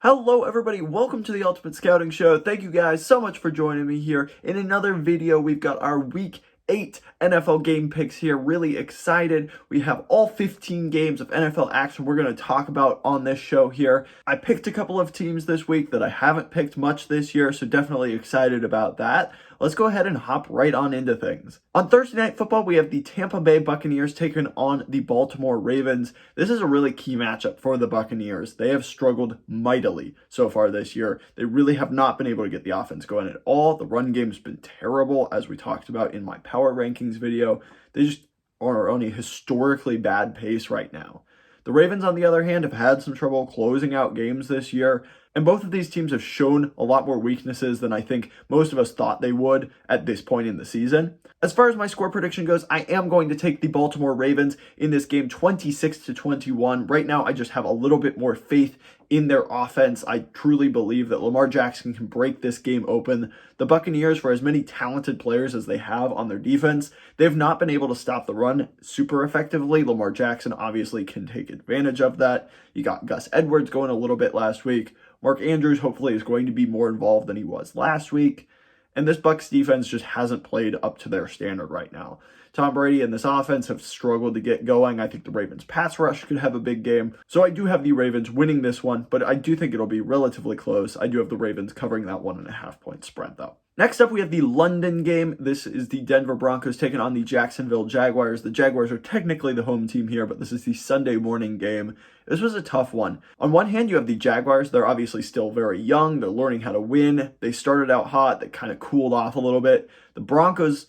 Hello everybody, welcome to the Ultimate Scouting Show. Thank you guys so much for joining me here. In another video, we've got our Week 8 NFL game picks here. Really excited. We have all 15 games of NFL action we're going to talk about on this show here. I picked a couple of teams this week that I haven't picked much this year, so definitely excited about that. Let's go ahead and hop right on into things. On Thursday Night Football, we have the Tampa Bay Buccaneers taking on the Baltimore Ravens. This is a really key matchup for the Buccaneers. They have struggled mightily so far this year. They really have not been able to get the offense going at all. The run game's been terrible, as we talked about in my power rankings video. They just are on a historically bad pace right now. The Ravens, on the other hand, have had some trouble closing out games this year, and both of these teams have shown a lot more weaknesses than I think most of us thought they would at this point in the season. As far as my score prediction goes, I am going to take the Baltimore Ravens in this game 26-21. Right now, I just have a little bit more faith in their offense. I truly believe that Lamar Jackson can break this game open. The Buccaneers, for as many talented players as they have on their defense, they've not been able to stop the run super effectively. Lamar Jackson obviously can take advantage of that. You got Gus Edwards going a little bit last week. Mark Andrews hopefully is going to be more involved than he was last week. And this Bucs defense just hasn't played up to their standard right now. Tom Brady and this offense have struggled to get going. I think the Ravens pass rush could have a big game. So I do have the Ravens winning this one, but I do think it'll be relatively close. I do have the Ravens covering that 1.5 point spread though. Next up, we have the London game. This is the Denver Broncos taking on the Jacksonville Jaguars. The Jaguars are technically the home team here, but this is the Sunday morning game. This was a tough one. On one hand, you have the Jaguars. They're obviously still very young. They're learning how to win. They started out hot. They kind of cooled off a little bit. The Broncos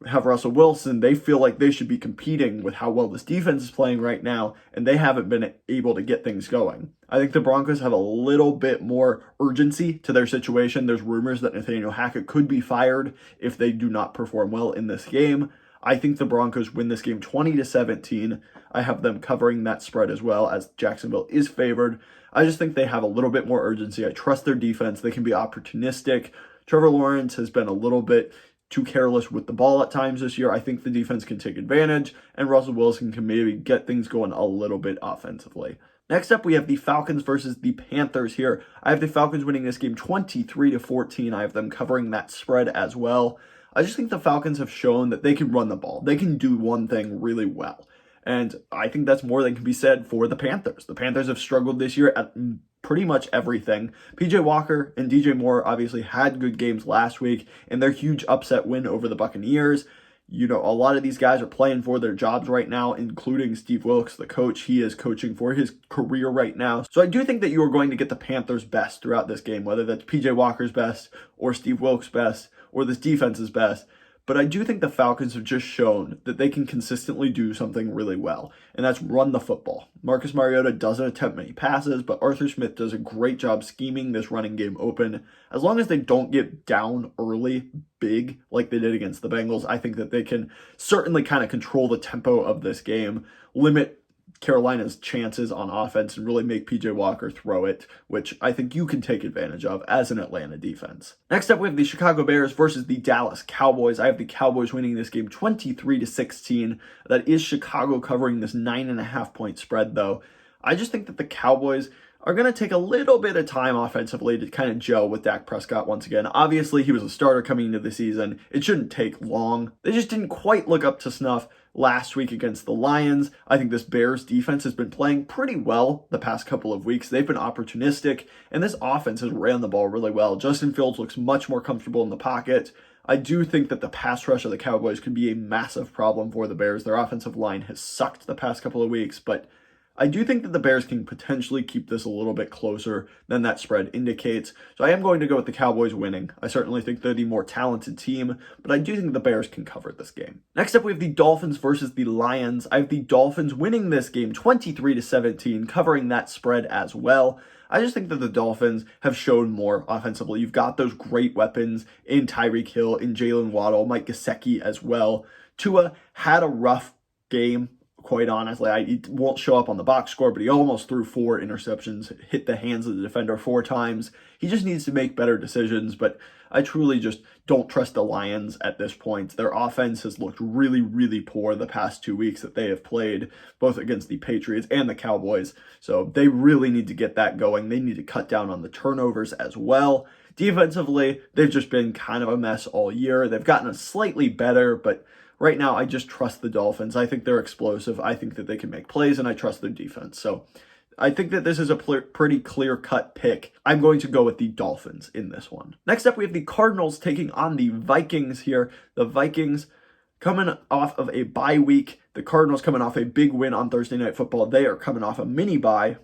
have Russell Wilson. They feel like they should be competing with how well this defense is playing right now, and they haven't been able to get things going. I think the Broncos have a little bit more urgency to their situation. There's rumors that Nathaniel Hackett could be fired if they do not perform well in this game. I think the Broncos win this game 20-17. I have them covering that spread as well, as Jacksonville is favored. I just think they have a little bit more urgency. I trust their defense. They can be opportunistic. Trevor Lawrence has been a little bit too careless with the ball at times this year. I think the defense can take advantage, and Russell Wilson can maybe get things going a little bit offensively. Next up, we have the Falcons versus the Panthers here. I have the Falcons winning this game 23-14. I have them covering that spread as well. I just think the Falcons have shown that they can run the ball. They can do one thing really well. And I think that's more than can be said for the Panthers. The Panthers have struggled this year at pretty much everything. PJ Walker and DJ Moore obviously had good games last week in their huge upset win over the Buccaneers. You know, a lot of these guys are playing for their jobs right now, including Steve Wilkes, the coach. He is coaching for his career right now. So I do think that you are going to get the Panthers' best throughout this game, whether that's PJ Walker's best or Steve Wilkes' best or this defense's best. But I do think the Falcons have just shown that they can consistently do something really well, and that's run the football. Marcus Mariota doesn't attempt many passes, but Arthur Smith does a great job scheming this running game open. As long as they don't get down early, big, like they did against the Bengals, I think that they can certainly kind of control the tempo of this game, limit Carolina's chances on offense, and really make PJ Walker throw it, which I think you can take advantage of as an Atlanta defense. Next up, we have the Chicago Bears versus the Dallas Cowboys. I have the Cowboys winning this game 23-16. That is Chicago covering this 9.5 point spread, though. I just think that the Cowboys are going to take a little bit of time offensively to kind of gel with Dak Prescott once again. Obviously, he was a starter coming into the season. It shouldn't take long. They just didn't quite look up to snuff last week against the Lions. I think this Bears defense has been playing pretty well the past couple of weeks. They've been opportunistic, and this offense has ran the ball really well. Justin Fields looks much more comfortable in the pocket. I do think that the pass rush of the Cowboys could be a massive problem for the Bears. Their offensive line has sucked the past couple of weeks, but I do think that the Bears can potentially keep this a little bit closer than that spread indicates. So I am going to go with the Cowboys winning. I certainly think they're the more talented team, but I do think the Bears can cover this game. Next up, we have the Dolphins versus the Lions. I have the Dolphins winning this game 23-17, covering that spread as well. I just think that the Dolphins have shown more offensively. You've got those great weapons in Tyreek Hill, in Jalen Waddle, Mike Gesicki as well. Tua had a rough game quite honestly. He won't show up on the box score, but he almost threw 4 interceptions, hit the hands of the defender 4 times. He just needs to make better decisions, but I truly just don't trust the Lions at this point. Their offense has looked really, really poor the past 2 weeks that they have played, both against the Patriots and the Cowboys. So they really need to get that going. They need to cut down on the turnovers as well. Defensively, they've just been kind of a mess all year. They've gotten slightly better, but right now I just trust the Dolphins. I think they're explosive. I think that they can make plays, and I trust their defense. So I think that this is a pretty clear-cut pick. I'm going to go with the Dolphins in this one. Next up, we have the Cardinals taking on the Vikings here. The Vikings coming off of a bye week. The Cardinals coming off a big win on Thursday Night Football. They are coming off a mini bye.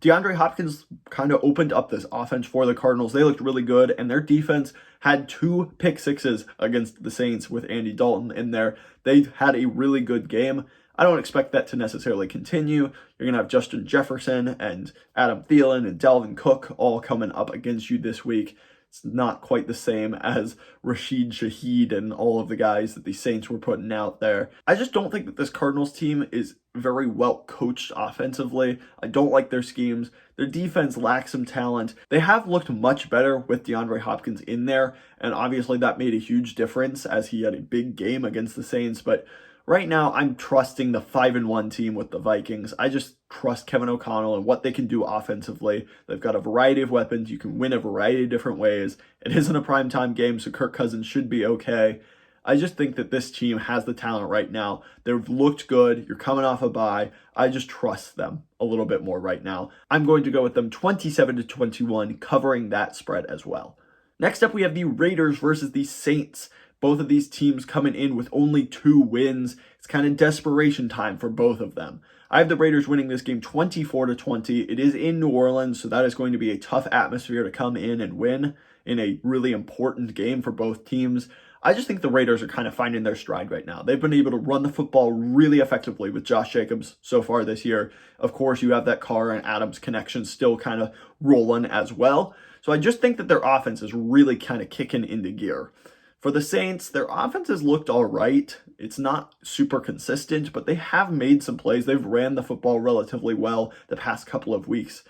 DeAndre Hopkins kind of opened up this offense for the Cardinals. They looked really good, and their defense had 2 pick sixes against the Saints with Andy Dalton in there. They had a really good game. I don't expect that to necessarily continue. You're going to have Justin Jefferson and Adam Thielen and Dalvin Cook all coming up against you this week. It's not quite the same as Rashid Shaheed and all of the guys that the Saints were putting out there. I just don't think that this Cardinals team is very well coached offensively. I don't like their schemes. Their defense lacks some talent. They have looked much better with DeAndre Hopkins in there, and obviously that made a huge difference as he had a big game against the Saints, but right now, I'm trusting the 5-1 team with the Vikings. I just trust Kevin O'Connell and what they can do offensively. They've got a variety of weapons. You can win a variety of different ways. It isn't a primetime game, so Kirk Cousins should be okay. I just think that this team has the talent right now. They've looked good. You're coming off a bye. I just trust them a little bit more right now. I'm going to go with them 27-21, covering that spread as well. Next up, we have the Raiders versus the Saints. Both of these teams coming in with only 2 wins. It's kind of desperation time for both of them. I have the Raiders winning this game 24-20. It is in New Orleans, so that is going to be a tough atmosphere to come in and win in a really important game for both teams. I just think the Raiders are kind of finding their stride right now. They've been able to run the football really effectively with Josh Jacobs so far this year. Of course, you have that Carr and Adams connection still kind of rolling as well. So I just think that their offense is really kind of kicking into gear. For the Saints, their offense has looked all right. It's not super consistent, but they have made some plays. They've ran the football relatively well the past couple of weeks.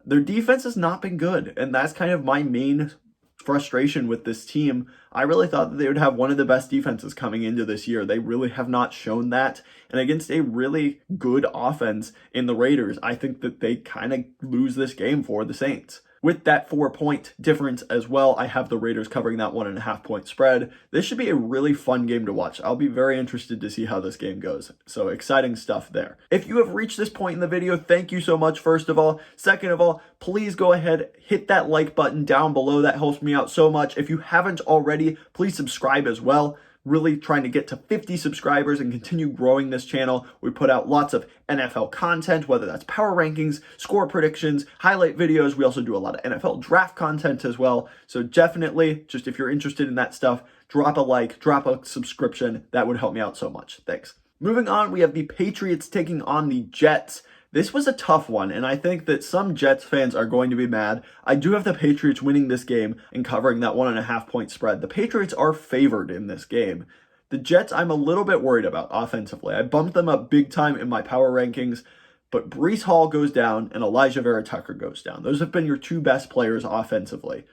Their defense has not been good, and that's kind of my main frustration with this team. I really thought that they would have one of the best defenses coming into this year. They really have not shown that. And against a really good offense in the Raiders, I think that they kind of lose this game for the Saints. With that 4-point difference as well, I have the Raiders covering that 1.5-point spread. This should be a really fun game to watch. I'll be very interested to see how this game goes. So exciting stuff there. If you have reached this point in the video, thank you so much, first of all. Second of all, please go ahead, hit that like button down below. That helps me out so much. If you haven't already, please subscribe as well. Really trying to get to 50 subscribers and continue growing this channel. We put out lots of NFL content, whether that's power rankings, score predictions, highlight videos. We also do a lot of NFL draft content as well. So definitely, just if you're interested in that stuff, drop a like, drop a subscription. That would help me out so much. Thanks. Moving on, we have the Patriots taking on the Jets. This was a tough one, and I think that some Jets fans are going to be mad. I do have the Patriots winning this game and covering that 1.5-point spread. The Patriots are favored in this game. The Jets, I'm a little bit worried about offensively. I bumped them up big time in my power rankings, but Breece Hall goes down and Elijah Vera Tucker goes down. Those have been your 2 best players offensively.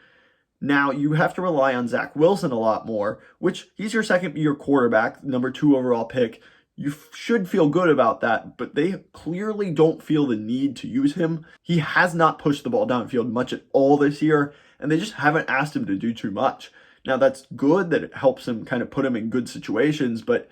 Now, you have to rely on Zach Wilson a lot more, which he's your second-year quarterback, number 2 overall pick. You should feel good about that, but they clearly don't feel the need to use him. He has not pushed the ball downfield much at all this year, and they just haven't asked him to do too much. Now, that's good that it helps him kind of put him in good situations, but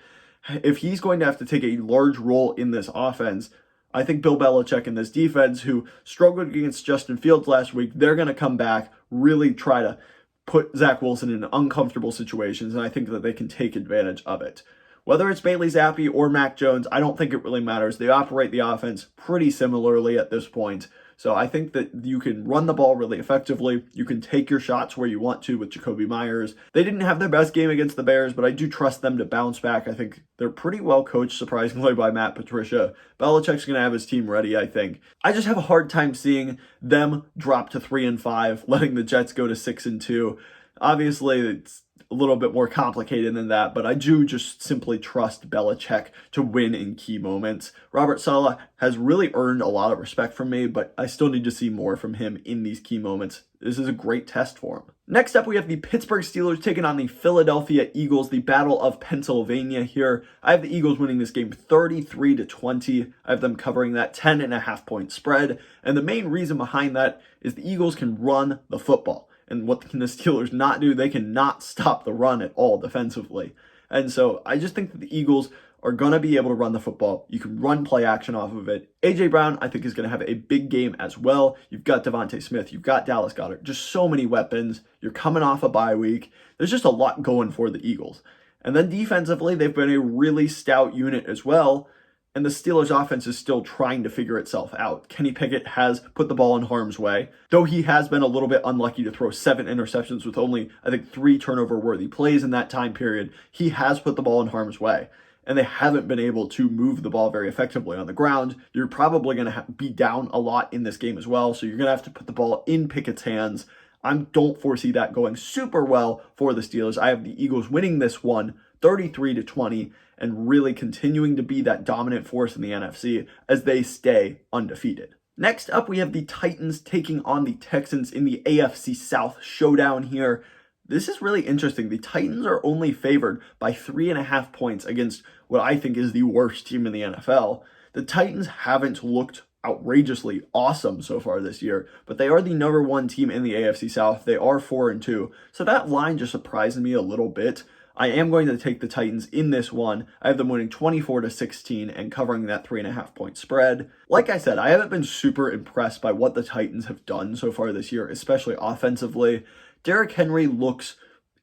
if he's going to have to take a large role in this offense, I think Bill Belichick and this defense, who struggled against Justin Fields last week, they're going to come back, really try to put Zach Wilson in uncomfortable situations, and I think that they can take advantage of it. Whether it's Bailey Zappi or Mac Jones, I don't think it really matters. They operate the offense pretty similarly at this point. So I think that you can run the ball really effectively. You can take your shots where you want to with Jacoby Myers. They didn't have their best game against the Bears, but I do trust them to bounce back. I think they're pretty well coached, surprisingly, by Matt Patricia. Belichick's going to have his team ready, I think. I just have a hard time seeing them drop to 3-5, letting the Jets go to 6-2. Obviously, it's a little bit more complicated than that, but I do just simply trust Belichick to win in key moments. Robert Saleh has really earned a lot of respect from me, but I still need to see more from him in these key moments. This is a great test for him. Next up, we have the Pittsburgh Steelers taking on the Philadelphia Eagles, the Battle of Pennsylvania here. I have the Eagles winning this game 33-20. I have them covering that 10.5-point spread, and the main reason behind that is the Eagles can run the football. And what can the Steelers not do? They cannot stop the run at all defensively. And so I just think that the Eagles are going to be able to run the football. You can run play action off of it. A.J. Brown, I think, is going to have a big game as well. You've got Devontae Smith. You've got Dallas Goedert. Just so many weapons. You're coming off a bye week. There's just a lot going for the Eagles. And then defensively, they've been a really stout unit as well. And the Steelers' offense is still trying to figure itself out. Kenny Pickett has put the ball in harm's way, though he has been a little bit unlucky to throw 7 interceptions with only, I think, 3 turnover-worthy plays in that time period. He has put the ball in harm's way, and they haven't been able to move the ball very effectively on the ground. You're probably going to be down a lot in this game as well, so you're going to have to put the ball in Pickett's hands. I don't foresee that going super well for the Steelers. I have the Eagles winning this one 33-20 and really continuing to be that dominant force in the NFC as they stay undefeated. Next up, we have the Titans taking on the Texans in the AFC South showdown here. This is really interesting. The Titans are only favored by 3.5 points against what I think is the worst team in the NFL. The Titans haven't looked outrageously awesome so far this year, but they are the number 1 team in the AFC South. They are 4-2, so that line just surprised me a little bit. I am going to take the Titans in this one. I have them winning 24-16 and covering that 3.5-point spread. Like I said, I haven't been super impressed by what the Titans have done so far this year, especially offensively. Derrick Henry looks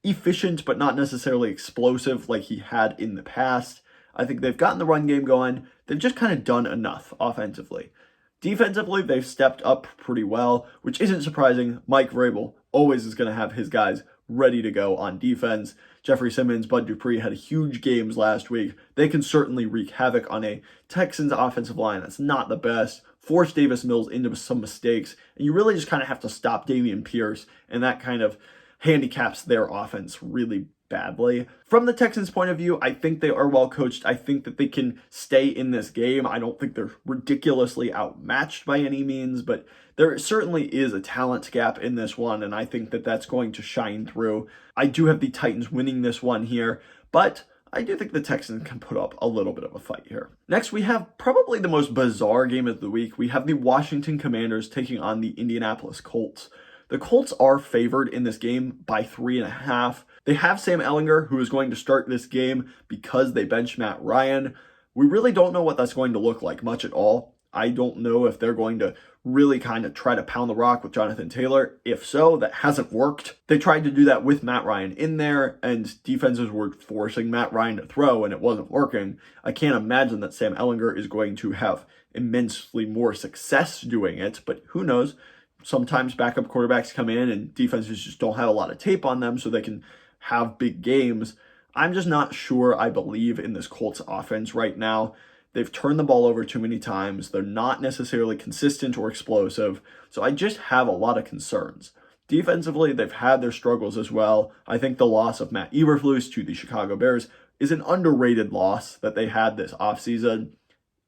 efficient, but not necessarily explosive like he had in the past. I think they've gotten the run game going. They've just kind of done enough offensively. Defensively, they've stepped up pretty well, which isn't surprising. Mike Vrabel always is going to have his guys ready to go on defense. Jeffrey Simmons, Bud Dupree had huge games last week. They can certainly wreak havoc on a Texans offensive line that's not the best, force Davis Mills into some mistakes, and you really just kind of have to stop Dameon Pierce, and that kind of handicaps their offense really badly. From the Texans' point of view, I think they are well coached. I think that they can stay in this game. I don't think they're ridiculously outmatched by any means, but there certainly is a talent gap in this one, and I think that that's going to shine through. I do have the Titans winning this one here, but I do think the Texans can put up a little bit of a fight here. Next, we have probably the most bizarre game of the week. We have the Washington Commanders taking on the Indianapolis Colts. The Colts are favored in this game by 3.5. They have Sam Ehlinger, who is going to start this game because they benched Matt Ryan. We really don't know what that's going to look like much at all. I don't know if they're going to really kind of try to pound the rock with Jonathan Taylor. If so, that hasn't worked. They tried to do that with Matt Ryan in there, and defenses were forcing Matt Ryan to throw, and it wasn't working. I can't imagine that Sam Ehlinger is going to have immensely more success doing it, but who knows? Sometimes backup quarterbacks come in and defenses just don't have a lot of tape on them so they can have big games. I'm just not sure I believe in this Colts offense right now. They've turned the ball over too many times. They're not necessarily consistent or explosive. So I just have a lot of concerns. Defensively, they've had their struggles as well. I think the loss of Matt Eberflus to the Chicago Bears is an underrated loss that they had this offseason.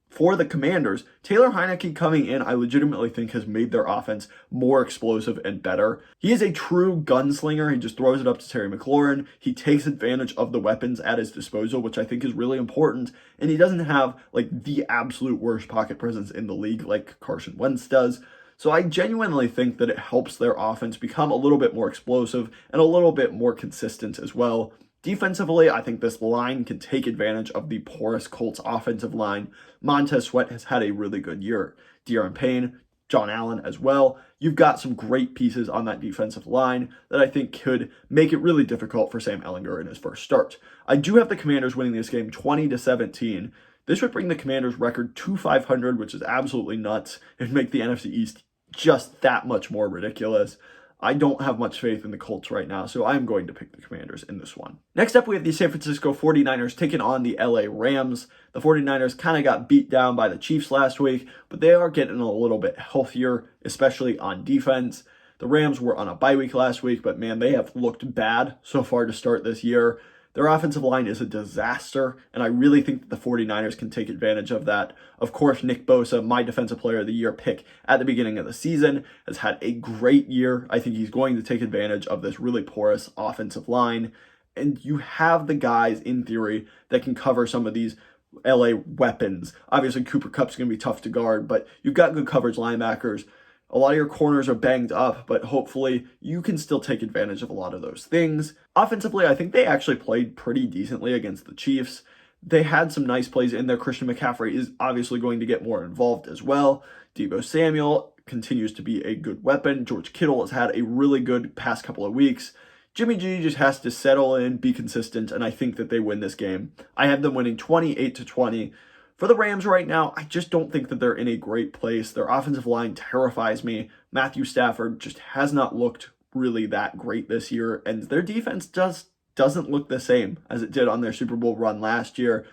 For the Commanders, Taylor Heineke coming in, I legitimately think has made their offense more explosive and better. He is a true gunslinger. He just throws it up to Terry McLaurin. He takes advantage of the weapons at his disposal, which I think is really important. And he doesn't have like the absolute worst pocket presence in the league like Carson Wentz does. So I genuinely think that it helps their offense become a little bit more explosive and a little bit more consistent as well. Defensively, I think this line can take advantage of the porous Colts offensive line. Montez Sweat has had a really good year. De'Aaron Payne, John Allen as well. You've got some great pieces on that defensive line that I think could make it really difficult for Sam Ehlinger in his first start. I do have the Commanders winning this game 20-17. This would bring the Commanders' record to 500, which is absolutely nuts, and make the NFC East just that much more ridiculous. I don't have much faith in the Colts right now, so I'm going to pick the Commanders in this one. Next up, we have the San Francisco 49ers taking on the LA Rams. The 49ers kind of got beat down by the Chiefs last week, but they are getting a little bit healthier, especially on defense. The Rams were on a bye week last week, but man, they have looked bad so far to start this year. Their offensive line is a disaster, and I really think that the 49ers can take advantage of that. Of course, Nick Bosa, my Defensive Player of the Year pick at the beginning of the season, has had a great year. I think he's going to take advantage of this really porous offensive line. And you have the guys, in theory, that can cover some of these LA weapons. Obviously, Cooper Kupp's going to be tough to guard, but you've got good coverage linebackers. A lot of your corners are banged up, but hopefully you can still take advantage of a lot of those things. Offensively, I think they actually played pretty decently against the Chiefs. They had some nice plays in there. Christian McCaffrey is obviously going to get more involved as well. Deebo Samuel continues to be a good weapon. George Kittle has had a really good past couple of weeks. Jimmy G just has to settle in, be consistent, and I think that they win this game. I have them winning 28-20. For the Rams right now, I just don't think that they're in a great place. Their offensive line terrifies me. Matthew Stafford just has not looked really that great this year, and their defense doesn't look the same as it did on their Super Bowl run last year.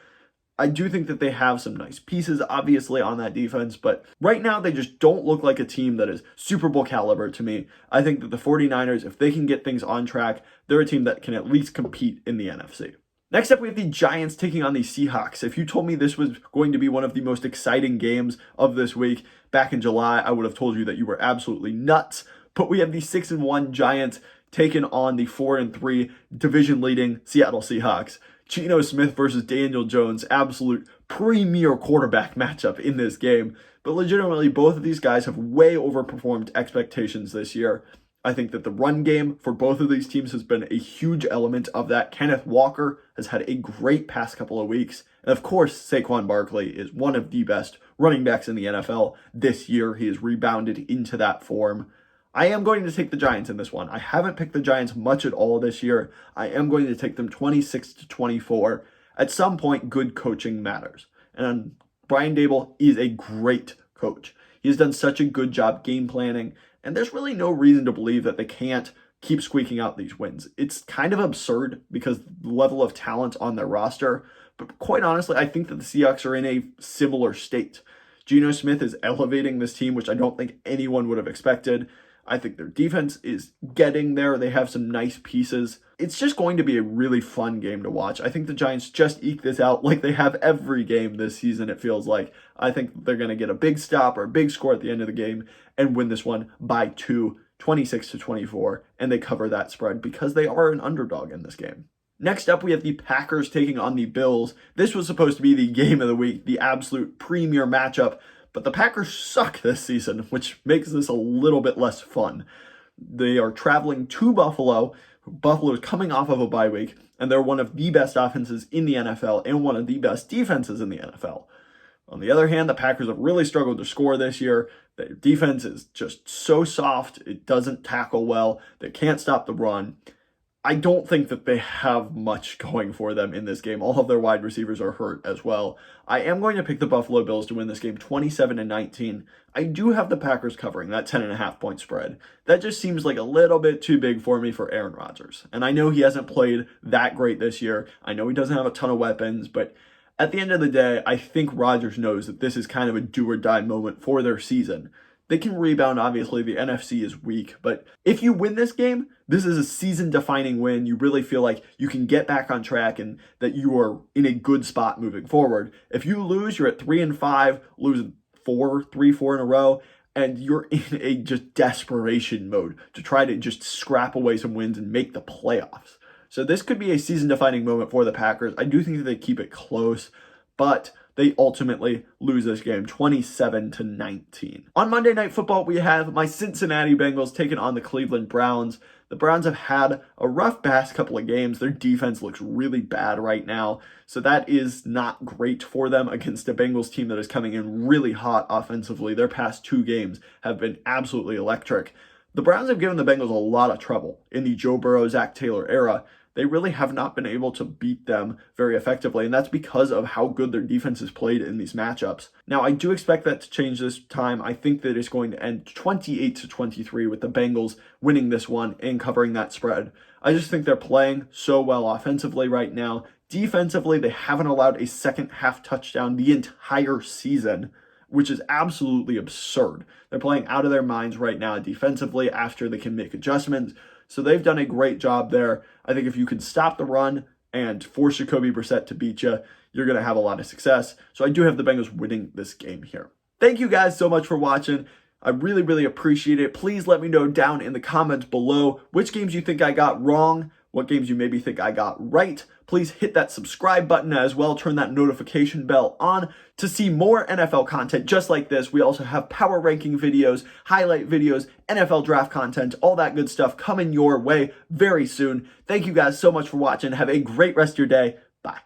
I do think that they have some nice pieces, obviously, on that defense, but right now they just don't look like a team that is Super Bowl caliber to me. I think that the 49ers, if they can get things on track, they're a team that can at least compete in the NFC. Next up, we have the Giants taking on the Seahawks. If you told me this was going to be one of the most exciting games of this week back in July, I would have told you that you were absolutely nuts. But we have the 6-1 Giants taking on the 4-3 division-leading Seattle Seahawks. Geno Smith versus Daniel Jones, absolute premier quarterback matchup in this game. But legitimately, both of these guys have way overperformed expectations this year. I think that the run game for both of these teams has been a huge element of that. Kenneth Walker has had a great past couple of weeks. And of course, Saquon Barkley is one of the best running backs in the NFL this year. He has rebounded into that form. I am going to take the Giants in this one. I haven't picked the Giants much at all this year. I am going to take them 26-24. At some point, good coaching matters. And Brian Daboll is a great coach. He has done such a good job game planning, and there's really no reason to believe that they can't keep squeaking out these wins. It's kind of absurd because the level of talent on their roster, but quite honestly, I think that the Seahawks are in a similar state. Geno Smith is elevating this team, which I don't think anyone would have expected. I think their defense is getting there. They have some nice pieces. It's just going to be a really fun game to watch. I think the Giants just eke this out like they have every game this season, it feels like. I think they're going to get a big stop or a big score at the end of the game and win this one by 2, 26-24, and they cover that spread because they are an underdog in this game. Next up, we have the Packers taking on the Bills. This was supposed to be the game of the week, the absolute premier matchup, but the Packers suck this season, which makes this a little bit less fun. They are traveling to Buffalo. Buffalo is coming off of a bye week, and they're one of the best offenses in the NFL and one of the best defenses in the NFL. On the other hand, the Packers have really struggled to score this year. Their defense is just so soft. It doesn't tackle well. They can't stop the run. I don't think that they have much going for them in this game. All of their wide receivers are hurt as well. I am going to pick the Buffalo Bills to win this game 27-19. I do have the Packers covering that 10.5 point spread. That just seems like a little bit too big for me for Aaron Rodgers. And I know he hasn't played that great this year. I know he doesn't have a ton of weapons, but at the end of the day, I think Rodgers knows that this is kind of a do or die moment for their season. They can rebound, obviously. The NFC is weak. But if you win this game, this is a season-defining win. You really feel like you can get back on track and that you are in a good spot moving forward. If you lose, you're at 3-5, lose 3-4 in a row, and you're in a just desperation mode to try to just scrap away some wins and make the playoffs. So this could be a season-defining moment for the Packers. I do think that they keep it close, but they ultimately lose this game 27-19. On Monday Night Football, we have my Cincinnati Bengals taking on the Cleveland Browns. The Browns have had a rough past couple of games. Their defense looks really bad right now, so that is not great for them against a Bengals team that is coming in really hot offensively. Their past 2 games have been absolutely electric. The Browns have given the Bengals a lot of trouble in the Joe Burrow, Zach Taylor era. They really have not been able to beat them very effectively, and that's because of how good their defense has played in these matchups. Now, I do expect that to change this time. I think that it's going to end 28-23 with the Bengals winning this one and covering that spread. I just think they're playing so well offensively right now. Defensively, they haven't allowed a second half touchdown the entire season. which is absolutely absurd. They're playing out of their minds right now defensively after they can make adjustments. So they've done a great job there. I think if you can stop the run and force Jacoby Brissett to beat you, you're going to have a lot of success. So I do have the Bengals winning this game here. Thank you guys so much for watching. I really, really appreciate it. Please let me know down in the comments below which games you think I got wrong, what games you maybe think I got right. Please hit that subscribe button as well. Turn that notification bell on to see more NFL content just like this. We also have power ranking videos, highlight videos, NFL draft content, all that good stuff coming your way very soon. Thank you guys so much for watching. Have a great rest of your day. Bye.